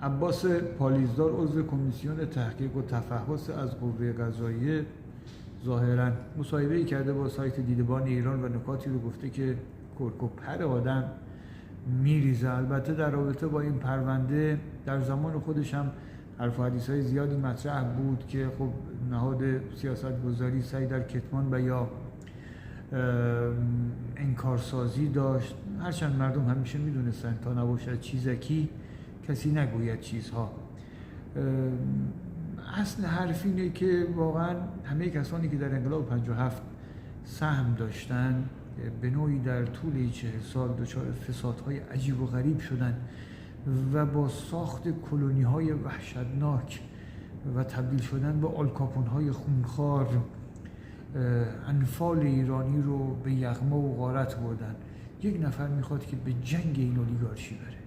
عباس پالیزدار عضو کمیسیون تحقیق و تفحص از قوه قضاییه ظاهراً مصاحبه‌ای کرده با سایت دیدبان ایران و نکاتی رو گفته که کرک و پر آدم میریزه. البته در رابطه با این پرونده در زمان خودش هم حرف و حدیث‌های زیادی مطرح بود که خب نهاد سیاست‌گذاری سعی در کتمان و یا انکارسازی داشت، هرچند مردم همیشه میدونستن تا نباشد چیزکی کسی نگوید چیزها. اصل حرف اینه که واقعا همه کسانی که در انقلاب 57 سهم داشتن به نوعی در طول 40 سال دچار فسادهای عجیب و غریب شدن و با ساخت کلونی‌های وحشتناک و تبدیل شدن به آلکاپون‌های خونخوار انفال ایرانی رو به یغما و غارت بردن. یک نفر میخواد که به جنگ این اولیگارشی بره،